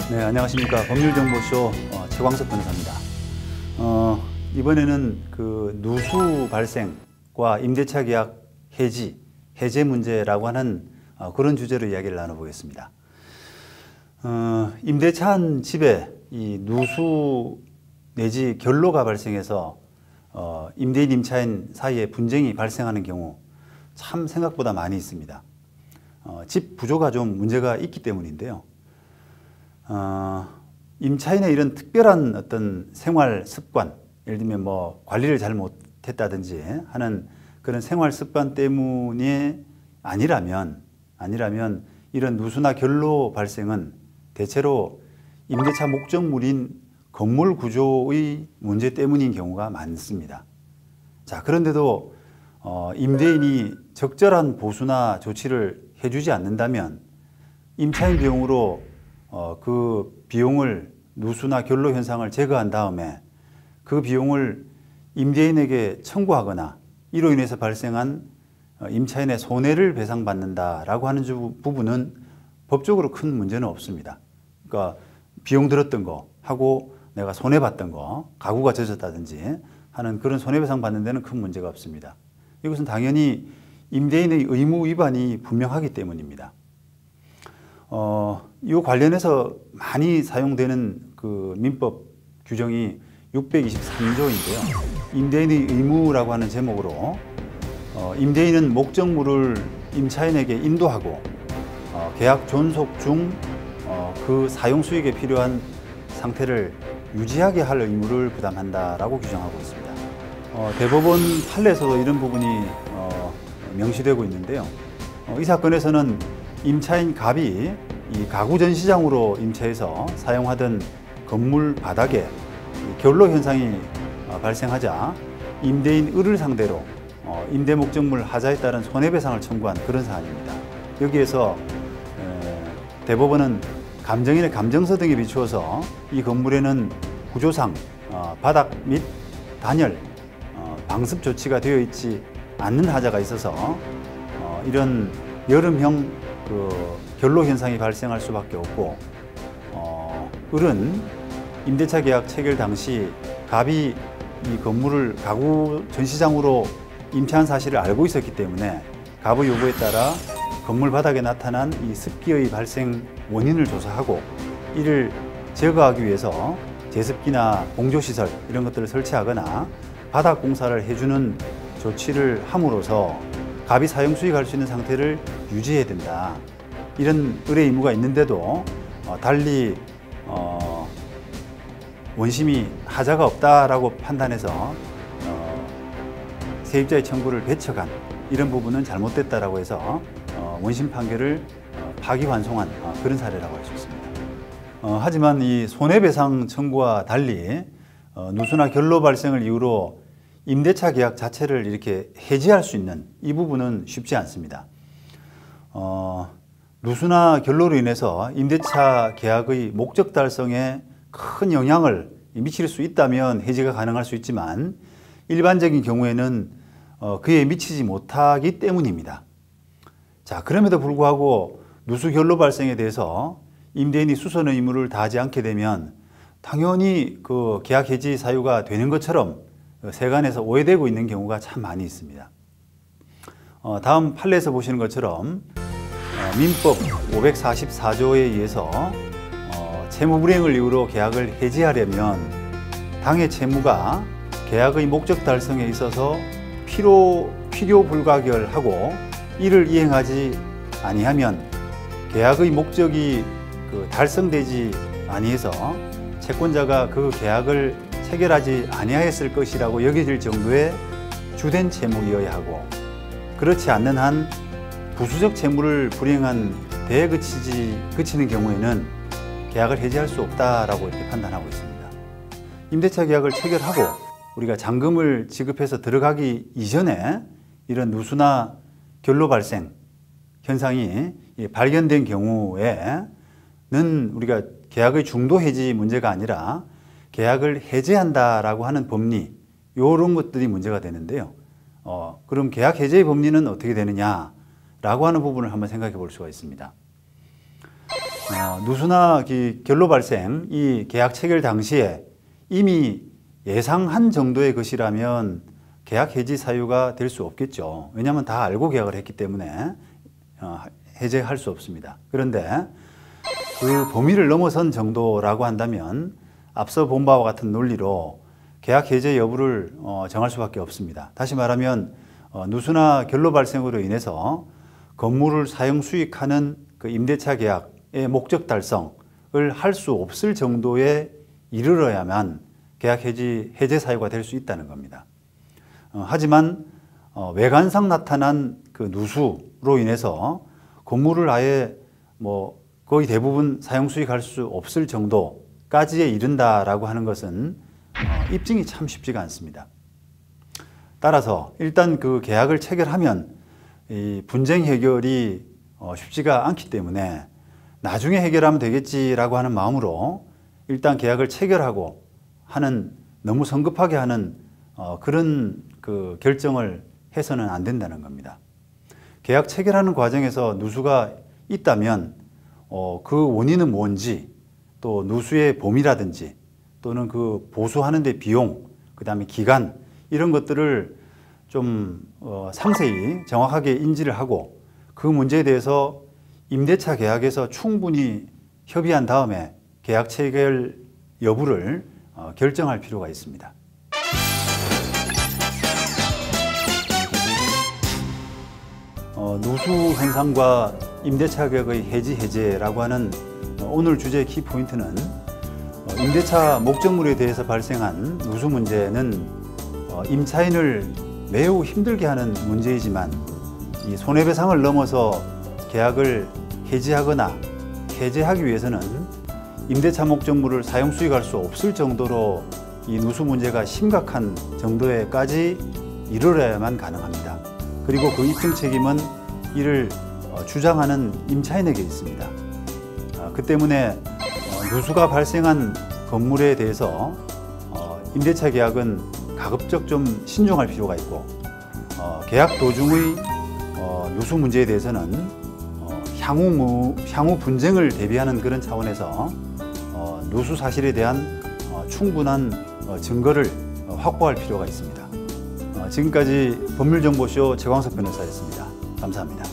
네, 안녕하십니까. 법률정보쇼 최광석 변호사입니다. 이번에는 그 누수 발생과 임대차 계약 해제 문제라고 하는 그런 주제로 이야기를 나눠보겠습니다. 임대차 한 집에 이 누수 내지 결로가 발생해서 임대인, 임차인 사이에 분쟁이 발생하는 경우 참 생각보다 많이 있습니다. 집 구조가 좀 문제가 있기 때문인데요. 임차인의 이런 특별한 어떤 생활 습관, 예를 들면 뭐 관리를 잘 못했다든지 하는 그런 생활 습관 때문이 아니라면 이런 누수나 결로 발생은 대체로 임대차 목적물인 건물 구조의 문제 때문인 경우가 많습니다. 자, 그런데도 임대인이 적절한 보수나 조치를 해주지 않는다면 임차인 비용으로 그 비용을 누수나 결로 현상을 제거한 다음에 그 비용을 임대인에게 청구하거나 이로 인해서 발생한 임차인의 손해를 배상받는다라고 하는 부분은 법적으로 큰 문제는 없습니다. 그러니까 비용 들었던 거 하고 내가 손해봤던 거, 가구가 젖었다든지 하는 그런 손해배상 받는 데는 큰 문제가 없습니다. 이것은 당연히 임대인의 의무 위반이 분명하기 때문입니다. 이 관련해서 많이 사용되는 그 민법 규정이 623조인데요. 임대인의 의무라고 하는 제목으로 임대인은 목적물을 임차인에게 인도하고 계약 존속 중 그 사용 수익에 필요한 상태를 유지하게 할 의무를 부담한다라고 규정하고 있습니다. 대법원 판례에서도 이런 부분이 명시되고 있는데요. 이 사건에서는 임차인 갑이 이 가구 전시장으로 임차해서 사용하던 건물 바닥에 결로 현상이 발생하자 임대인 을을 상대로 임대 목적물 하자에 따른 손해배상을 청구한 그런 사안입니다. 여기에서 대법원은 감정인의 감정서 등에 비추어서 이 건물에는 구조상 바닥 및 단열, 방습 조치가 되어 있지 않는 하자가 있어서 이런 여름형 그 결로 현상이 발생할 수밖에 없고, 을은 임대차 계약 체결 당시 갑이 이 건물을 가구 전시장으로 임차한 사실을 알고 있었기 때문에 갑의 요구에 따라 건물 바닥에 나타난 이 습기의 발생 원인을 조사하고 이를 제거하기 위해서 제습기나 공조시설 이런 것들을 설치하거나 바닥 공사를 해주는 조치를 함으로써 갑이 사용 수익할 수 있는 상태를 유지해야 된다. 이런 을의 의무가 있는데도 달리 원심이 하자가 없다라고 판단해서 세입자의 청구를 배척한 이런 부분은 잘못됐다라고 해서 원심 판결을 파기환송한 그런 사례라고 할 수 있습니다. 하지만 이 손해배상 청구와 달리 누수나 결로 발생을 이유로 임대차 계약 자체를 이렇게 해지할 수 있는 이 부분은 쉽지 않습니다. 누수나 결로로 인해서 임대차 계약의 목적 달성에 큰 영향을 미칠 수 있다면 해지가 가능할 수 있지만 일반적인 경우에는 그에 미치지 못하기 때문입니다. 자, 그럼에도 불구하고 누수 결로 발생에 대해서 임대인이 수선의 의무를 다하지 않게 되면 당연히 그 계약 해지 사유가 되는 것처럼 세간에서 오해되고 있는 경우가 참 많이 있습니다. 다음 판례에서 보시는 것처럼 민법 544조에 의해서 채무 불이행을 이유로 계약을 해지하려면 당해 채무가 계약의 목적 달성에 있어서 필요 불가결하고 이를 이행하지 아니하면 계약의 목적이 달성되지 아니해서 채권자가 그 계약을 체결하지 아니하였을 것이라고 여겨질 정도의 주된 채무이어야 하고, 그렇지 않는 한 부수적 채무를 불이행한 데에 그치는 경우에는 계약을 해지할 수 없다라고 이렇게 판단하고 있습니다. 임대차 계약을 체결하고 우리가 잔금을 지급해서 들어가기 이전에 이런 누수나 결로 발생 현상이 발견된 경우에는 우리가 계약의 중도 해지 문제가 아니라 계약을 해제한다라고 하는 법리, 이런 것들이 문제가 되는데요. 그럼 계약 해제의 법리는 어떻게 되느냐라고 하는 부분을 한번 생각해 볼 수가 있습니다. 누수나 결로 발생 이 계약 체결 당시에 이미 예상한 정도의 것이라면 계약 해지 사유가 될 수 없겠죠. 왜냐하면 다 알고 계약을 했기 때문에 해제할 수 없습니다. 그런데 그 범위를 넘어선 정도라고 한다면 앞서 본 바와 같은 논리로 계약 해제 여부를 정할 수밖에 없습니다. 다시 말하면 누수나 결로 발생으로 인해서 건물을 사용 수익하는 그 임대차 계약의 목적 달성을 할 수 없을 정도에 이르러야만 계약 해제 사유가 될 수 있다는 겁니다. 하지만 외관상 나타난 그 누수로 인해서 건물을 아예 거의 대부분 사용 수익할 수 없을 정도까지에 이른다라고 하는 것은 입증이 참 쉽지가 않습니다. 따라서 일단 그 계약을 체결하면 이 분쟁 해결이 쉽지가 않기 때문에 나중에 해결하면 되겠지라고 하는 마음으로 일단 계약을 체결하고 하는, 너무 성급하게 하는 그런 그 결정을 해서는 안 된다는 겁니다. 계약 체결하는 과정에서 누수가 있다면 그 원인은 뭔지, 또 누수의 범위라든지 또는 그 보수하는 데 비용, 그 다음에 기간, 이런 것들을 좀 상세히 정확하게 인지를 하고 그 문제에 대해서 임대차 계약에서 충분히 협의한 다음에 계약 체결 여부를 결정할 필요가 있습니다. 누수 현상과 임대차 계약의 해제라고 하는 오늘 주제의 키포인트는 임대차 목적물에 대해서 발생한 누수 문제는 임차인을 매우 힘들게 하는 문제이지만 이 손해배상을 넘어서 계약을 해지하거나 해제하기 위해서는 임대차 목적물을 사용 수익할 수 없을 정도로 이 누수 문제가 심각한 정도에까지 이르러야만 가능합니다. 그리고 그 입증 책임은 이를 주장하는 임차인에게 있습니다. 그 때문에 누수가 발생한 건물에 대해서 임대차 계약은 가급적 좀 신중할 필요가 있고 계약 도중의 누수 문제에 대해서는 향후 분쟁을 대비하는 그런 차원에서 누수 사실에 대한 충분한 증거를 확보할 필요가 있습니다. 지금까지 법률정보쇼 최광석 변호사였습니다. 감사합니다.